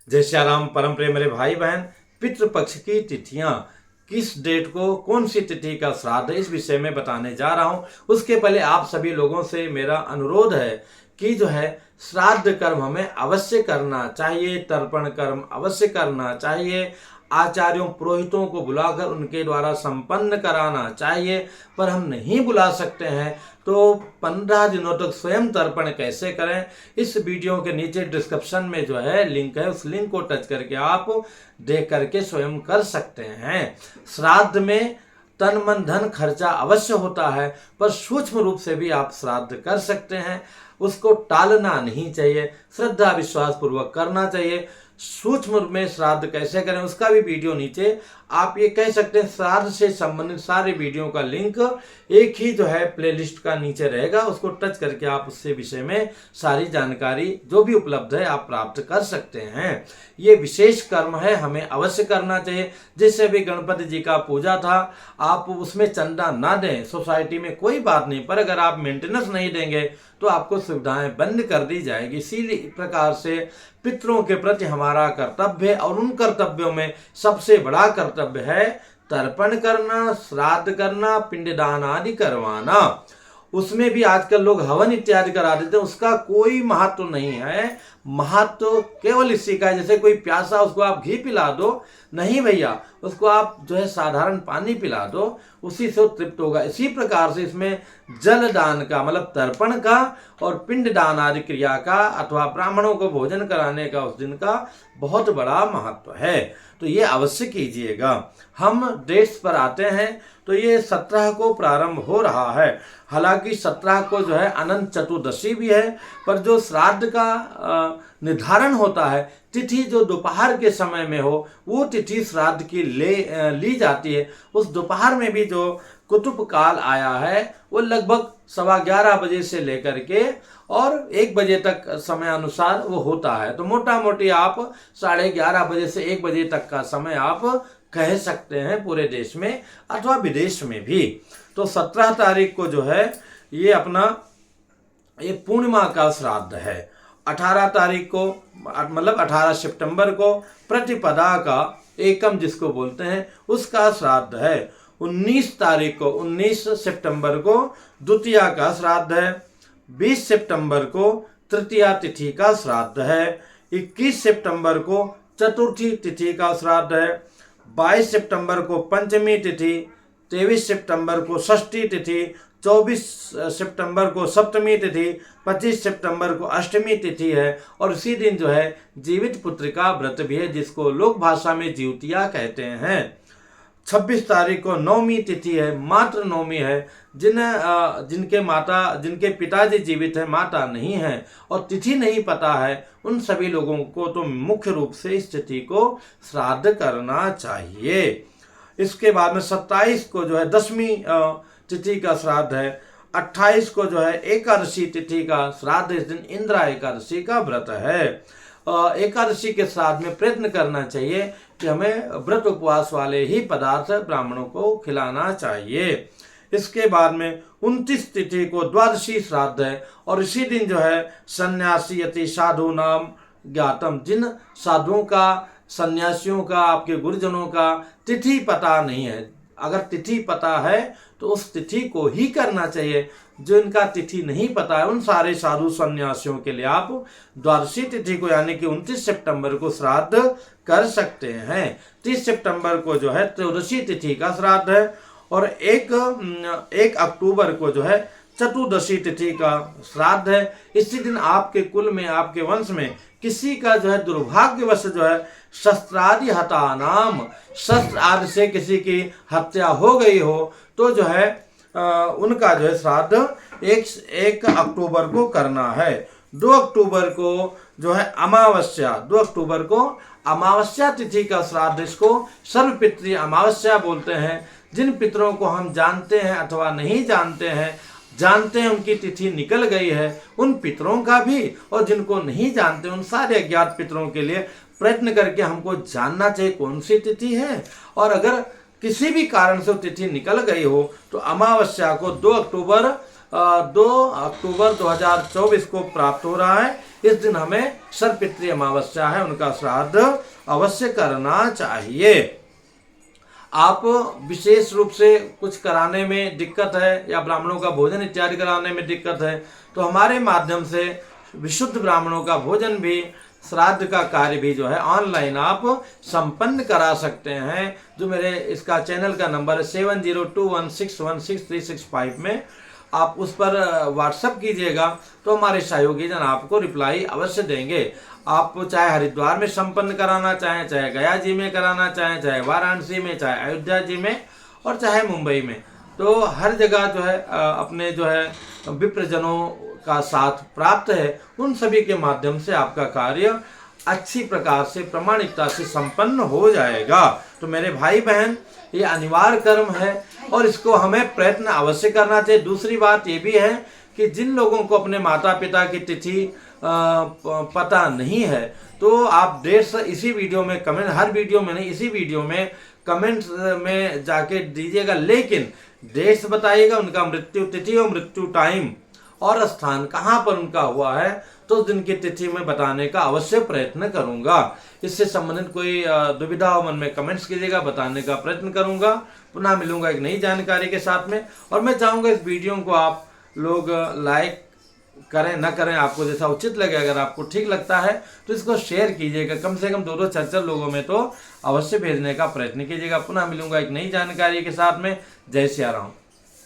जय श्री राम। परम प्रिय मेरे भाई बहन, पितृपक्ष की तिथियां किस डेट को, कौन सी तिथि का श्राद्ध है, इस विषय में बताने जा रहा हूं। उसके पहले आप सभी लोगों से मेरा अनुरोध है कि जो है श्राद्ध कर्म हमें अवश्य करना चाहिए, तर्पण कर्म अवश्य करना चाहिए, आचार्यों पुरोहितों को बुलाकर उनके द्वारा संपन्न कराना चाहिए। पर हम नहीं बुला सकते हैं तो 15 दिनों तक स्वयं तर्पण कैसे करें, इस वीडियो के नीचे डिस्क्रिप्शन में जो है लिंक है, उस लिंक को टच करके आप देख करके स्वयं कर सकते हैं। श्राद्ध में तन मन धन खर्चा अवश्य होता है, पर सूक्ष्म रूप से भी आप श्राद्ध कर सकते हैं। उसको टालना नहीं चाहिए, श्रद्धा विश्वास पूर्वक करना चाहिए। सूक्ष्म रूप में श्राद्ध कैसे करें उसका भी वीडियो नीचे आप ये कह सकते हैं, श्राद्ध से संबंधित सारे वीडियो का लिंक एक ही जो है प्लेलिस्ट का नीचे रहेगा, उसको टच करके आप उससे विषय में सारी जानकारी जो भी उपलब्ध है आप प्राप्त कर सकते हैं। ये विशेष कर्म है, हमें अवश्य करना चाहिए। जैसे भी गणपति जी का पूजा था, आप उसमें चंदा ना दें, सोसाइटी में कोई बात नहीं, पर अगर आप मेंटेनेंस नहीं देंगे तो आपको सुविधाएं बंद कर दी जाएगी। इसी प्रकार से पितरों के प्रति हमारा कर्तव्य है, और उन कर्तव्यों में सबसे बड़ा कर्तव्य है तर्पण करना, श्राद्ध करना, पिंडदान आदि करवाना। उसमें भी आजकल लोग हवन इत्यादि करा देते हैं, उसका कोई महत्व नहीं है। महत्व केवल इसी का है, जैसे कोई प्यासा उसको आप घी पिला दो, नहीं भैया, उसको आप जो है साधारण पानी पिला दो, उसी से वो तृप्त होगा। इसी प्रकार से इसमें जल दान का मतलब तर्पण का और पिंड दान आदि क्रिया का अथवा ब्राह्मणों को भोजन कराने का उस दिन का बहुत बड़ा महत्व है, तो ये अवश्य कीजिएगा। हम डेट्स पर आते हैं तो ये 17 को प्रारंभ हो रहा है। हालांकि 17 को जो है अनंत चतुर्दशी भी है, पर जो श्राद्ध का निर्धारण होता है, तिथि जो दोपहर के समय में हो वो तिथि श्राद्ध की ली जाती है। उस दोपहर में भी जो कुतुब काल आया है वो लगभग 11:15 बजे से लेकर के और 1 बजे तक समय अनुसार वो होता है। तो मोटा मोटी आप 11:30 बजे से 1 बजे तक का समय आप कह सकते हैं पूरे देश में अथवा विदेश में भी। तो 17 तारीख को जो है ये अपना ये पूर्णिमा का श्राद्ध है। 18 तारीख को मतलब 18 सितंबर को प्रतिपदा का एकम जिसको बोलते हैं उसका श्राद्ध है। 19 तारीख को 19 सितंबर को द्वितीया का श्राद्ध है। 20 सितंबर को तृतीया तिथि का श्राद्ध है। 21 सितंबर को चतुर्थी तिथि का श्राद्ध है। 22 सितंबर को पंचमी तिथि, 23 सितंबर को षष्ठी तिथि, 24 सितंबर को सप्तमी तिथि, 25 सितंबर को अष्टमी तिथि है। और उसी दिन जो है जीवित पुत्रिका व्रत भी है, जिसको लोक भाषा में जीवतिया कहते हैं। 26 तारीख को नवमी तिथि है, मात्र नवमी है। जिनके पिताजी जीवित है, माता नहीं है और तिथि नहीं पता है, उन सभी लोगों को तो मुख्य रूप से इस तिथि को श्राद्ध करना चाहिए। इसके बाद में 27 को जो है 10वीं तिथि का श्राद्ध है। 28 को जो है एकादशी तिथि का श्राद्ध, इस दिन इंद्रा एकादशी का व्रत है। एकादशी के श्राद्ध में प्रयत्न करना चाहिए कि हमें व्रत उपवास वाले ही पदार्थ ब्राह्मणों को खिलाना चाहिए। इसके बाद में 29 तिथि को द्वादशी श्राद्ध है, और इसी दिन जो है सन्यासी यति साधु नाम ज्ञातम, जिन साधुओं का, सन्यासियों का, आपके गुरुजनों का तिथि पता नहीं है, अगर तिथि पता है तो उस तिथि को ही करना चाहिए। जो इनका तिथि नहीं पता है उन सारे साधु सन्यासियों के लिए आप द्वादशी तिथि को यानी कि 29 सितंबर को श्राद्ध कर सकते हैं। 30 सितंबर को जो है त्रयोदशी तिथि का श्राद्ध है, और 1 अक्टूबर को जो है चतुर्दशी तिथि का श्राद्ध है। इसी दिन आपके कुल में, आपके वंश में किसी का जो है दुर्भाग्यवश जो है शस्त्रादि हता नाम, शस्त्र आदि से किसी की हत्या हो गई हो तो जो है उनका जो है श्राद्ध 1 अक्टूबर को करना है। 2 अक्टूबर को जो है अमावस्या, 2 अक्टूबर को अमावस्या तिथि का श्राद्ध, इसको सर्वपितृ अमावस्या बोलते हैं। जिन पितरों को हम जानते हैं अथवा नहीं जानते हैं, जानते हैं उनकी तिथि निकल गई है, उन पितरों का भी, और जिनको नहीं जानते उन सारे अज्ञात पितरों के लिए प्रयत्न करके हमको जानना चाहिए कौन सी तिथि है। और अगर किसी भी कारण से वो तिथि निकल गई हो तो अमावस्या को 2 अक्टूबर 2 अक्टूबर 2024 को प्राप्त हो रहा है। इस दिन हमें सर्वपितृ अमावस्या है, उनका श्राद्ध अवश्य करना चाहिए। आप विशेष रूप से कुछ कराने में दिक्कत है या ब्राह्मणों का भोजन इत्यादि कराने में दिक्कत है तो हमारे माध्यम से विशुद्ध ब्राह्मणों का भोजन भी, श्राद्ध का कार्य भी जो है ऑनलाइन आप संपन्न करा सकते हैं। जो मेरे इसका चैनल का नंबर है 7021616365 में आप उस पर व्हाट्सएप कीजिएगा तो हमारे सहयोगी जन आपको रिप्लाई अवश्य देंगे। आप चाहे हरिद्वार में संपन्न कराना चाहें, चाहे गया जी में कराना चाहें, चाहे वाराणसी में, चाहे अयोध्या जी में और चाहे मुंबई में, तो हर जगह जो है अपने जो है विप्रजनों का साथ प्राप्त है। उन सभी के माध्यम से आपका कार्य अच्छी प्रकार से प्रामाणिकता से संपन्न हो जाएगा। तो मेरे भाई बहन, ये अनिवार्य कर्म है और इसको हमें प्रयत्न अवश्य करना चाहिए। दूसरी बात ये भी है कि जिन लोगों को अपने माता पिता की तिथि पता नहीं है तो आप डेट्स इसी वीडियो में कमेंट, हर वीडियो में नहीं, इसी वीडियो में कमेंट्स में जाके दीजिएगा, लेकिन डेट्स बताइएगा, उनका मृत्यु तिथि और मृत्यु टाइम और स्थान कहाँ पर उनका हुआ है तो उस दिन की तिथि में बताने का अवश्य प्रयत्न करूंगा। इससे संबंधित कोई दुविधा हो मन में कमेंट्स कीजिएगा, बताने का प्रयत्न करूंगा। पुनः मिलूंगा एक नई जानकारी के साथ में और मैं चाहूंगा इस वीडियो को आप लोग लाइक करें न करें, आपको जैसा उचित लगे। अगर आपको ठीक लगता है तो इसको शेयर कीजिएगा, कम से कम 2-4 लोगों में तो अवश्य भेजने का प्रयत्न कीजिएगा। पुनः मिलूंगा एक नई जानकारी के साथ में। जय सिया राम।